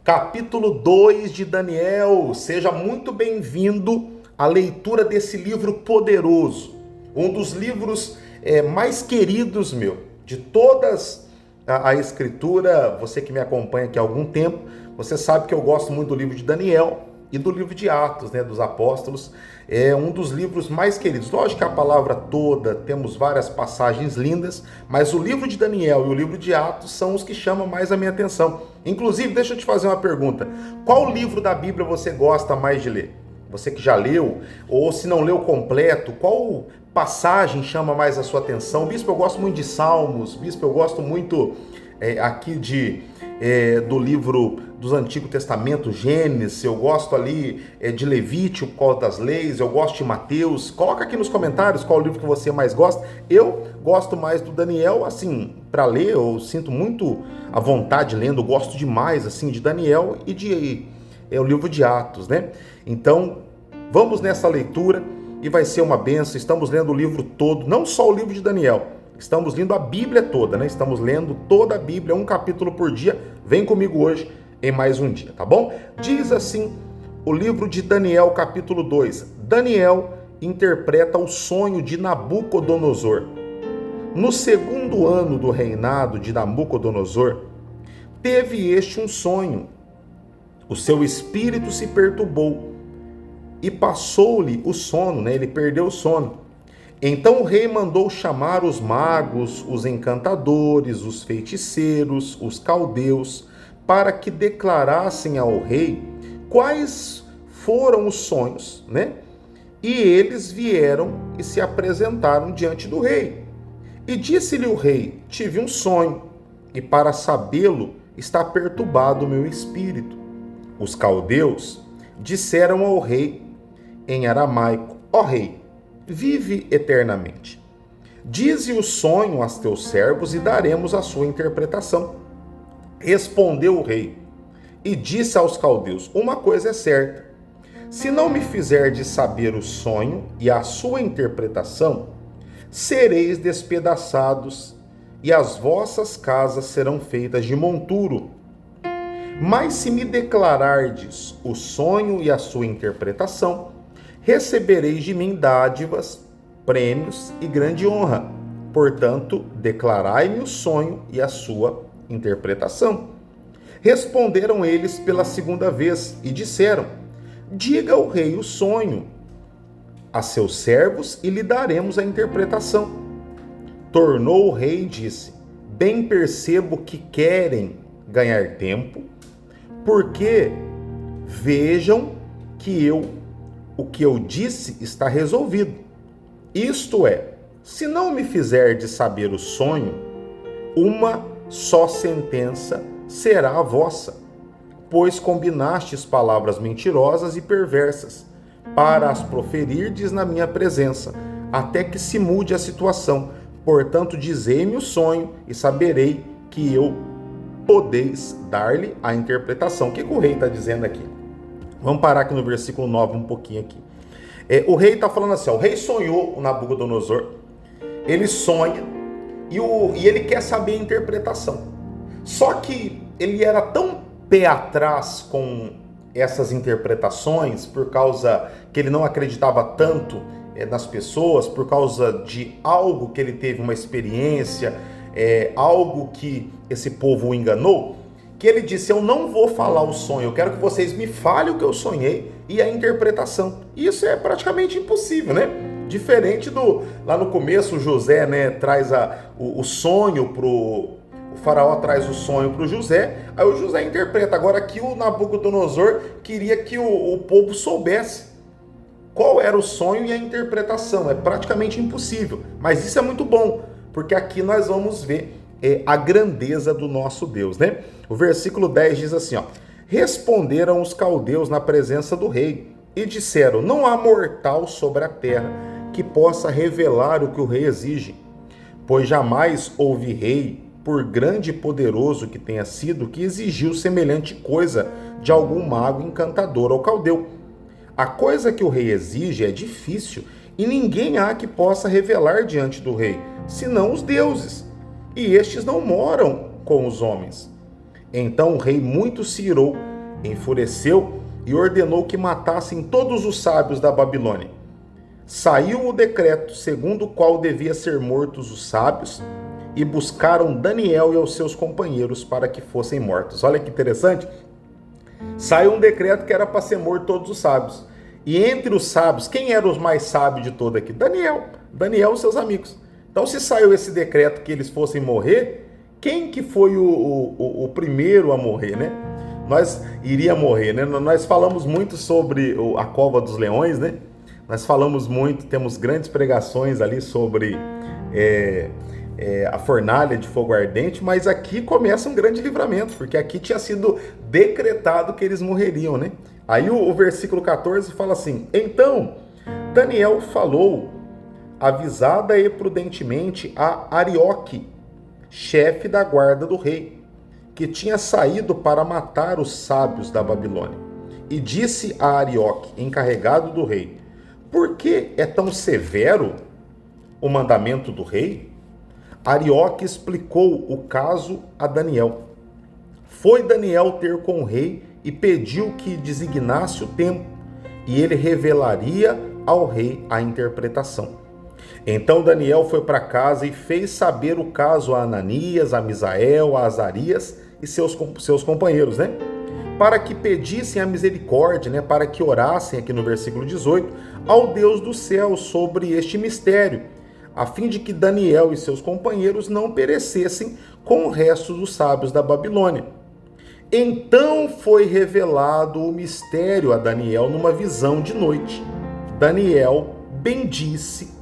Capítulo 2 de Daniel. Seja muito bem-vindo à leitura desse livro poderoso, um dos livros mais queridos de todas a escritura. Você que me acompanha aqui há algum tempo, você sabe que eu gosto muito do livro de Daniel e do livro de Atos, dos apóstolos. É um dos livros mais queridos. Lógico que a palavra toda, temos várias passagens lindas, mas o livro de Daniel e o livro de Atos são os que chamam mais a minha atenção. Inclusive, deixa eu te fazer uma pergunta. Qual livro da Bíblia você gosta mais de ler? Você que já leu, ou se não leu completo, qual passagem chama mais a sua atenção? Bispo, eu gosto muito de Salmos. Bispo, eu gosto muito aqui do livro do Antigo Testamento, Gênesis. Eu gosto ali de Levítico, por causa das leis. Eu gosto de Mateus. Coloca aqui nos comentários qual livro que você mais gosta. Eu gosto mais do Daniel, assim, para ler. Eu sinto muito a vontade lendo. Eu gosto demais, assim, de Daniel e o livro de Atos, Então, vamos nessa leitura e vai ser uma bênção. Estamos lendo o livro todo, não só o livro de Daniel. Estamos lendo a Bíblia toda, Estamos lendo toda a Bíblia, um capítulo por dia. Vem comigo hoje em mais um dia, tá bom? Diz assim o livro de Daniel, capítulo 2. Daniel interpreta o sonho de Nabucodonosor. No segundo ano do reinado de Nabucodonosor, teve este um sonho. O seu espírito se perturbou e passou-lhe o sono, Ele perdeu o sono. Então o rei mandou chamar os magos, os encantadores, os feiticeiros, os caldeus, para que declarassem ao rei quais foram os sonhos, E eles vieram e se apresentaram diante do rei. E disse-lhe o rei: tive um sonho, e para sabê-lo está perturbado o meu espírito. Os caldeus disseram ao rei em aramaico: ó rei, vive eternamente. Dize o sonho aos teus servos e daremos a sua interpretação. Respondeu o rei e disse aos caldeus: uma coisa é certa, se não me fizerdes saber o sonho e a sua interpretação, sereis despedaçados e as vossas casas serão feitas de monturo. Mas se me declarardes o sonho e a sua interpretação, recebereis de mim dádivas, prêmios e grande honra. Portanto, declarai-me o sonho e a sua interpretação. Responderam eles pela segunda vez e disseram: diga ao rei o sonho a seus servos e lhe daremos a interpretação. Tornou o rei e disse: bem percebo que querem ganhar tempo, porque vejam que o que eu disse está resolvido. Isto é, se não me fizerdes saber o sonho, uma só sentença será a vossa, pois combinastes palavras mentirosas e perversas, para as proferirdes na minha presença, até que se mude a situação. Portanto, dizei-me o sonho e saberei que eu podeis dar-lhe a interpretação. O que o rei está dizendo aqui? Vamos parar aqui no versículo 9 um pouquinho aqui. O rei está falando assim, o rei sonhou, o Nabucodonosor, ele sonha e ele quer saber a interpretação. Só que ele era tão pé atrás com essas interpretações, por causa que ele não acreditava tanto nas pessoas, por causa de algo que ele teve uma experiência, algo que esse povo o enganou, que ele disse: eu não vou falar o sonho, eu quero que vocês me falem o que eu sonhei e a interpretação. Isso é praticamente impossível, Diferente lá no começo, José, traz o sonho o faraó traz o sonho para o José, aí o José interpreta. Agora aqui o Nabucodonosor queria que o povo soubesse qual era o sonho e a interpretação. É praticamente impossível, mas isso é muito bom, porque aqui nós vamos ver a grandeza do nosso Deus, O versículo 10 diz assim, responderam os caldeus na presença do rei e disseram: não há mortal sobre a terra que possa revelar o que o rei exige, pois jamais houve rei, por grande e poderoso que tenha sido, que exigiu semelhante coisa de algum mago, encantador ou caldeu. A coisa que o rei exige é difícil e ninguém há que possa revelar diante do rei, senão os deuses, e estes não moram com os homens. Então o rei muito se irou enfureceu e ordenou que matassem todos os sábios da Babilônia. Saiu o decreto segundo o qual devia ser mortos os sábios, e buscaram Daniel e os seus companheiros para que fossem mortos. Olha que interessante. Saiu um decreto que era para ser morto todos os sábios. E entre os sábios, quem era os mais sábios de todo aqui? Daniel e seus amigos. Então, se saiu esse decreto que eles fossem morrer, quem que foi o primeiro a morrer, né? Nós iria morrer, né? Nós falamos muito sobre a Cova dos Leões, né? Nós falamos muito, temos grandes pregações ali sobre a fornalha de fogo ardente, mas aqui começa um grande livramento, porque aqui tinha sido decretado que eles morreriam, né? Aí o versículo 14 fala assim: então Daniel falou avisada e prudentemente a Arioque, chefe da guarda do rei, que tinha saído para matar os sábios da Babilônia. E disse a Arioque, encarregado do rei: por que é tão severo o mandamento do rei? Arioque explicou o caso a Daniel. Foi Daniel ter com o rei e pediu que designasse o tempo, e ele revelaria ao rei a interpretação. Então Daniel foi para casa e fez saber o caso a Ananias, a Misael, a Azarias e seus companheiros, né? Para que pedissem a misericórdia, né? Para que orassem, aqui no versículo 18, ao Deus do céu sobre este mistério, a fim de que Daniel e seus companheiros não perecessem com o resto dos sábios da Babilônia. Então foi revelado o mistério a Daniel numa visão de noite. Daniel bendisse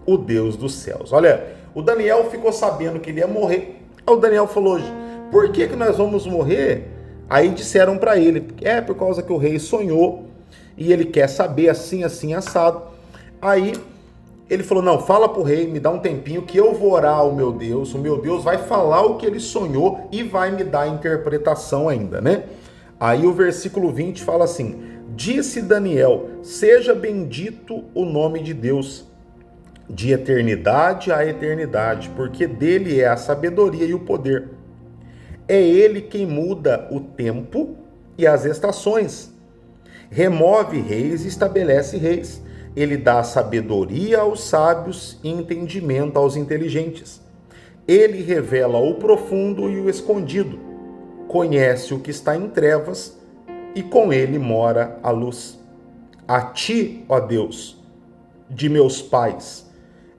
o Deus dos céus. Olha, o Daniel ficou sabendo que ele ia morrer. Aí o Daniel falou: por que nós vamos morrer? Aí disseram para ele: por causa que o rei sonhou e ele quer saber assim, assim, assado. Aí ele falou: não, fala pro rei, me dá um tempinho que eu vou orar ao meu Deus, o meu Deus vai falar o que ele sonhou e vai me dar a interpretação ainda, né? Aí o versículo 20 fala assim: disse Daniel: seja bendito o nome de Deus, de eternidade a eternidade, porque dele é a sabedoria e o poder. É ele quem muda o tempo e as estações, remove reis e estabelece reis. Ele dá sabedoria aos sábios e entendimento aos inteligentes. Ele revela o profundo e o escondido, conhece o que está em trevas e com ele mora a luz. A ti, ó Deus, de meus pais,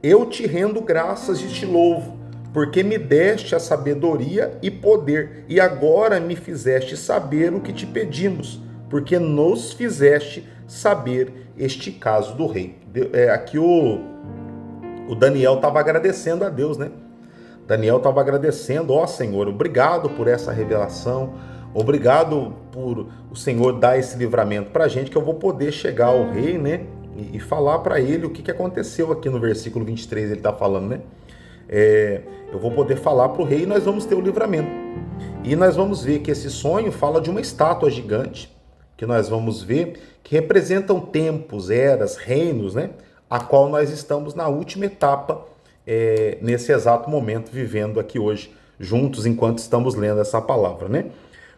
eu te rendo graças e te louvo, porque me deste a sabedoria e poder, e agora me fizeste saber o que te pedimos, porque nos fizeste saber este caso do rei. Aqui o Daniel estava agradecendo a Deus, né? Daniel estava agradecendo: ó Senhor, obrigado por essa revelação, obrigado por o Senhor dar esse livramento para a gente, que eu vou poder chegar ao rei, né? E falar para ele o que aconteceu aqui no versículo 23, ele está falando, né? Eu vou poder falar para o rei e nós vamos ter o livramento. E nós vamos ver que esse sonho fala de uma estátua gigante, que nós vamos ver que representam tempos, eras, reinos, né? A qual nós estamos na última etapa, nesse exato momento, vivendo aqui hoje, juntos, enquanto estamos lendo essa palavra, né?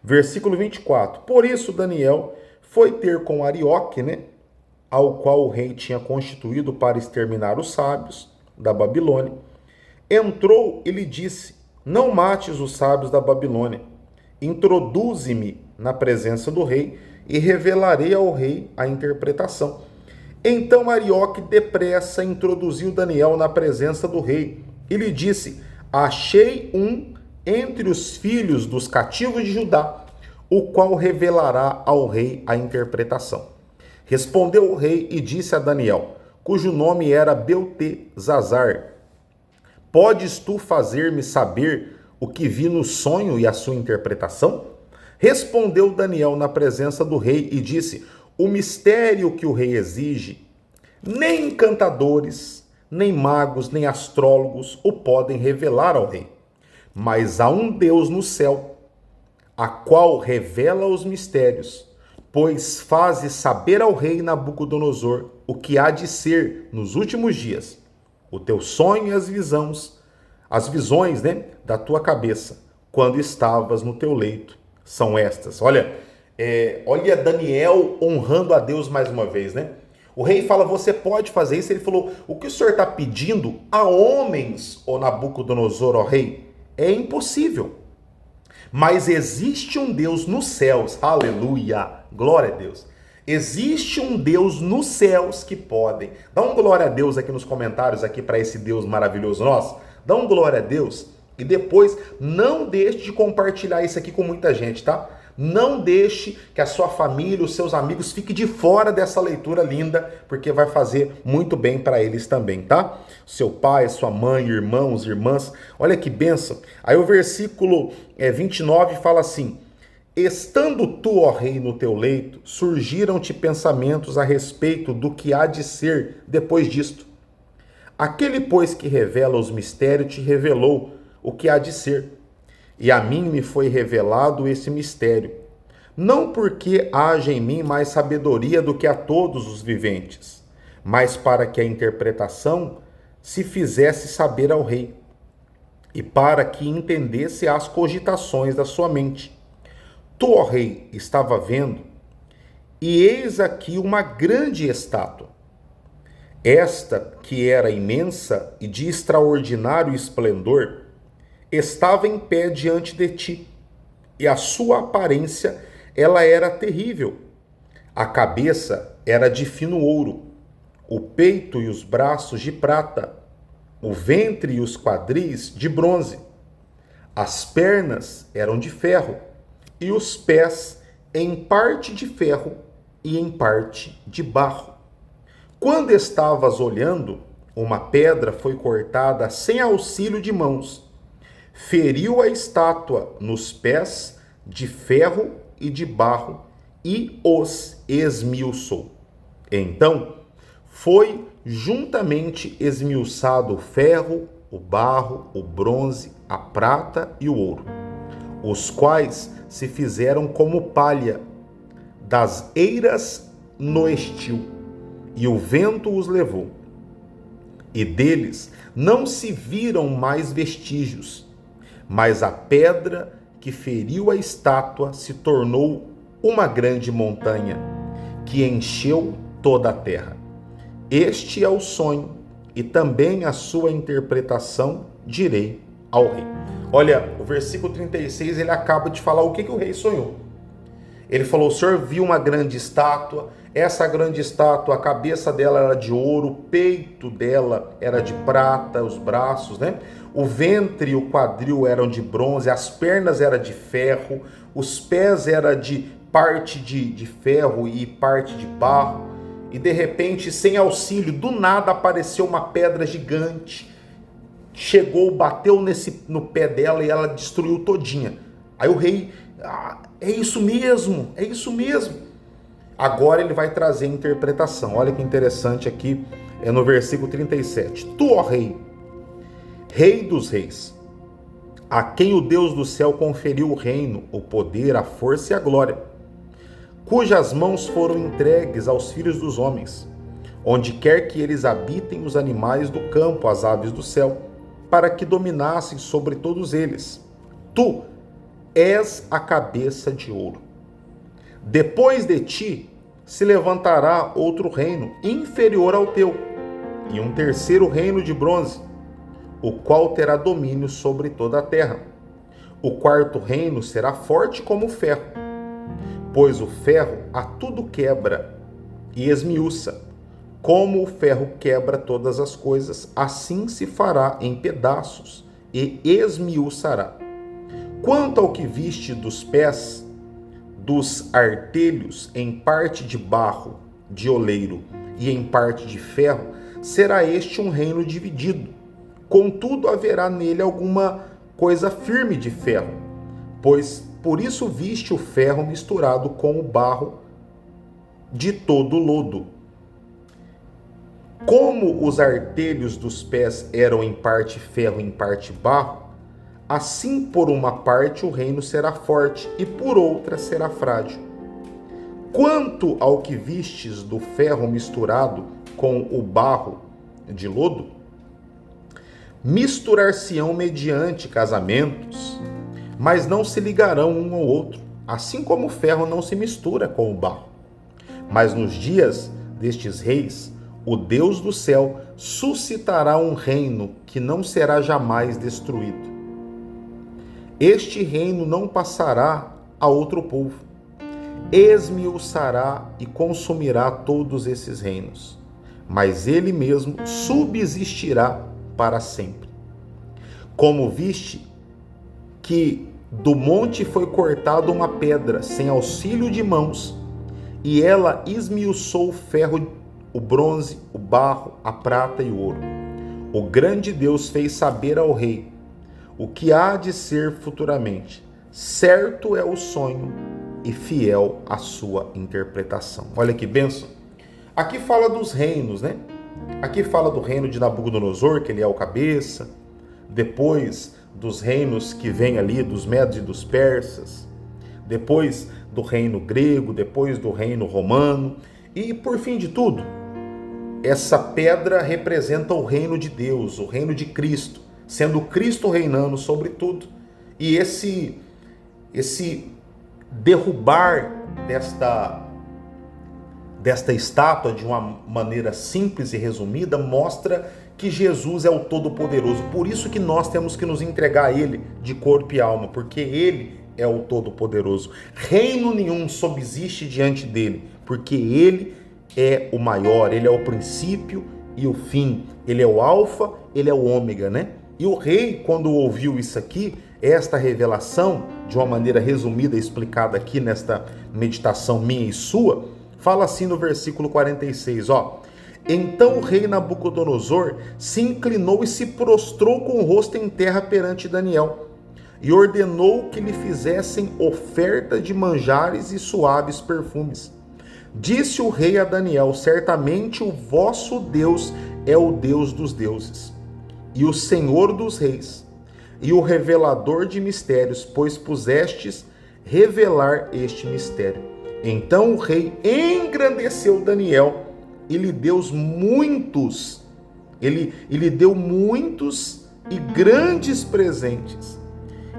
Versículo 24. Por isso Daniel foi ter com Arioque, né? Ao qual o rei tinha constituído para exterminar os sábios da Babilônia. Entrou e lhe disse: não mates os sábios da Babilônia, introduze-me na presença do rei e revelarei ao rei a interpretação. Então Arioque depressa introduziu Daniel na presença do rei e lhe disse: achei um entre os filhos dos cativos de Judá, o qual revelará ao rei a interpretação. Respondeu o rei e disse a Daniel, cujo nome era Beltesazar: podes tu fazer-me saber o que vi no sonho e a sua interpretação? Respondeu Daniel na presença do rei e disse: o mistério que o rei exige, nem encantadores, nem magos, nem astrólogos o podem revelar ao rei. Mas há um Deus no céu, a qual revela os mistérios, pois faze saber ao rei Nabucodonosor o que há de ser nos últimos dias. O teu sonho e as visões, né, da tua cabeça, quando estavas no teu leito, são estas. Olha, Olha Daniel honrando a Deus mais uma vez, né? O rei fala, você pode fazer isso? Ele falou, o que o senhor está pedindo a homens, ó Nabucodonosor, ó rei, é impossível. Mas existe um Deus nos céus, aleluia, glória a Deus. Existe um Deus nos céus que podem. Dá um glória a Deus aqui nos comentários aqui para esse Deus maravilhoso nosso. Dá um glória a Deus e depois não deixe de compartilhar isso aqui com muita gente, tá? Não deixe que a sua família, os seus amigos fiquem de fora dessa leitura linda, porque vai fazer muito bem para eles também, tá? Seu pai, sua mãe, irmãos, irmãs, olha que bênção. Aí o versículo 29 fala assim, estando tu, ó rei, no teu leito, surgiram-te pensamentos a respeito do que há de ser depois disto. Aquele, pois, que revela os mistérios, te revelou o que há de ser. E a mim me foi revelado esse mistério, não porque haja em mim mais sabedoria do que a todos os viventes, mas para que a interpretação se fizesse saber ao rei, e para que entendesse as cogitações da sua mente. Tu, ó rei, estava vendo, e eis aqui uma grande estátua. Esta, que era imensa e de extraordinário esplendor, estava em pé diante de ti, e a sua aparência, ela era terrível. A cabeça era de fino ouro, o peito e os braços de prata, o ventre e os quadris de bronze. As pernas eram de ferro, e os pés em parte de ferro e em parte de barro. Quando estavas olhando, uma pedra foi cortada sem auxílio de mãos, feriu a estátua nos pés de ferro e de barro e os esmiuçou. Então foi juntamente esmiuçado o ferro, o barro, o bronze, a prata e o ouro, os quais se fizeram como palha das eiras no estio, e o vento os levou. E deles não se viram mais vestígios, mas a pedra que feriu a estátua se tornou uma grande montanha, que encheu toda a terra. Este é o sonho, e também a sua interpretação direi ao rei. Olha, o versículo 36, ele acaba de falar o que o rei sonhou. Ele falou, o senhor viu uma grande estátua, essa grande estátua, a cabeça dela era de ouro, o peito dela era de prata, os braços, né? O ventre e o quadril eram de bronze, as pernas eram de ferro, os pés eram de parte de ferro e parte de barro. E de repente, sem auxílio, do nada apareceu uma pedra gigante, chegou, bateu no pé dela e ela destruiu todinha. Aí o rei, é isso mesmo, é isso mesmo. Agora ele vai trazer a interpretação. Olha que interessante aqui, no versículo 37. Tu, ó rei, rei dos reis, a quem o Deus do céu conferiu o reino, o poder, a força e a glória, cujas mãos foram entregues aos filhos dos homens, onde quer que eles habitem os animais do campo, as aves do céu, para que dominassem sobre todos eles. Tu és a cabeça de ouro. Depois de ti se levantará outro reino inferior ao teu, e um terceiro reino de bronze, o qual terá domínio sobre toda a terra. O quarto reino será forte como o ferro, pois o ferro a tudo quebra e esmiuça. Como o ferro quebra todas as coisas, assim se fará em pedaços e esmiuçará. Quanto ao que viste dos pés dos artelhos, em parte de barro, de oleiro e em parte de ferro, será este um reino dividido. Contudo, haverá nele alguma coisa firme de ferro, pois por isso viste o ferro misturado com o barro de todo lodo. Como os artelhos dos pés eram em parte ferro e em parte barro, assim por uma parte o reino será forte e por outra será frágil. Quanto ao que vistes do ferro misturado com o barro de lodo, misturar-se-ão mediante casamentos, mas não se ligarão um ao outro, assim como o ferro não se mistura com o barro. Mas nos dias destes reis, o Deus do céu suscitará um reino que não será jamais destruído. Este reino não passará a outro povo. Esmiuçará e consumirá todos esses reinos, mas ele mesmo subsistirá para sempre. Como viste que do monte foi cortada uma pedra sem auxílio de mãos, e ela esmiuçou o ferro, o bronze, o barro, a prata e o ouro. O grande Deus fez saber ao rei o que há de ser futuramente. Certo é o sonho e fiel a sua interpretação. Olha que bênção. Aqui fala dos reinos, né? Aqui fala do reino de Nabucodonosor, que ele é o cabeça. Depois dos reinos que vem ali, dos medos e dos persas. Depois do reino grego, depois do reino romano. E por fim de tudo, essa pedra representa o reino de Deus, o reino de Cristo, sendo Cristo reinando sobre tudo. E esse derrubar desta estátua de uma maneira simples e resumida mostra que Jesus é o Todo-Poderoso. Por isso que nós temos que nos entregar a Ele de corpo e alma, porque Ele é o Todo-Poderoso. Reino nenhum subsiste diante dele, porque Ele é o maior, Ele é o princípio e o fim. Ele é o alfa, Ele é o ômega, né? E o rei, quando ouviu isso aqui, esta revelação, de uma maneira resumida, explicada aqui nesta meditação minha e sua, fala assim no versículo 46, ó. Então o rei Nabucodonosor se inclinou e se prostrou com o rosto em terra perante Daniel, e ordenou que lhe fizessem oferta de manjares e suaves perfumes. Disse o rei a Daniel: certamente o vosso Deus é o Deus dos deuses, e o Senhor dos reis, e o revelador de mistérios, pois pusestes revelar este mistério. Então o rei engrandeceu Daniel e lhe deu muitos, ele deu muitos e grandes presentes,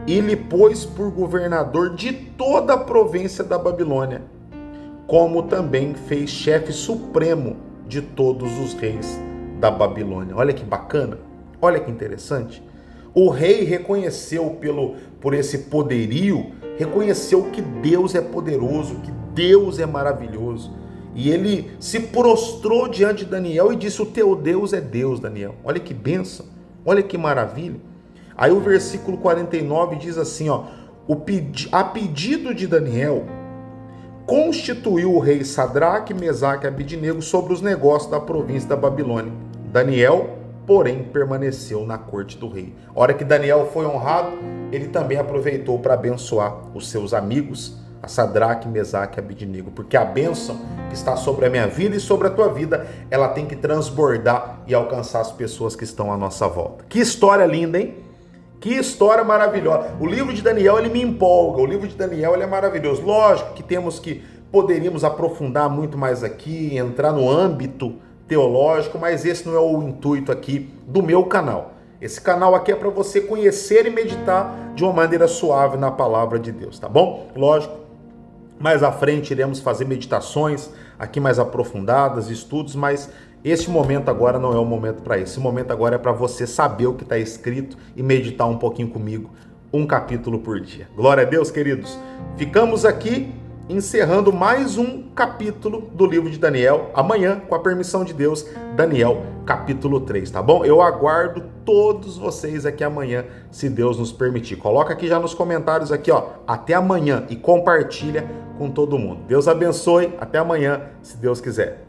e lhe pôs por governador de toda a província da Babilônia, como também fez chefe supremo de todos os reis da Babilônia. Olha que bacana, olha que interessante. O rei reconheceu por esse poderio, reconheceu que Deus é poderoso, que Deus é maravilhoso. E ele se prostrou diante de Daniel e disse: o teu Deus é Deus, Daniel. Olha que bênção, olha que maravilha. Aí o versículo 49 diz assim, ó: a pedido de Daniel, constituiu o rei Sadraque, Mesaque e Abidnego sobre os negócios da província da Babilônia. Daniel, porém, permaneceu na corte do rei. A hora que Daniel foi honrado, ele também aproveitou para abençoar os seus amigos, a Sadraque, Mesaque e Abidnego, porque a bênção que está sobre a minha vida e sobre a tua vida, ela tem que transbordar e alcançar as pessoas que estão à nossa volta. Que história linda, hein? Que história maravilhosa. O livro de Daniel, ele me empolga. O livro de Daniel, ele é maravilhoso. Lógico que poderíamos aprofundar muito mais aqui, entrar no âmbito teológico, mas esse não é o intuito aqui do meu canal. Esse canal aqui é para você conhecer e meditar de uma maneira suave na palavra de Deus, tá bom? Lógico, mais à frente iremos fazer meditações aqui mais aprofundadas, estudos, mas esse momento agora não é o momento para isso. Esse momento agora é para você saber o que está escrito e meditar um pouquinho comigo, um capítulo por dia. Glória a Deus, queridos. Ficamos aqui encerrando mais um capítulo do livro de Daniel. Amanhã, com a permissão de Deus, Daniel, capítulo 3, tá bom? Eu aguardo todos vocês aqui amanhã, se Deus nos permitir. Coloca aqui já nos comentários aqui, ó, até amanhã, e compartilha com todo mundo. Deus abençoe, até amanhã, se Deus quiser.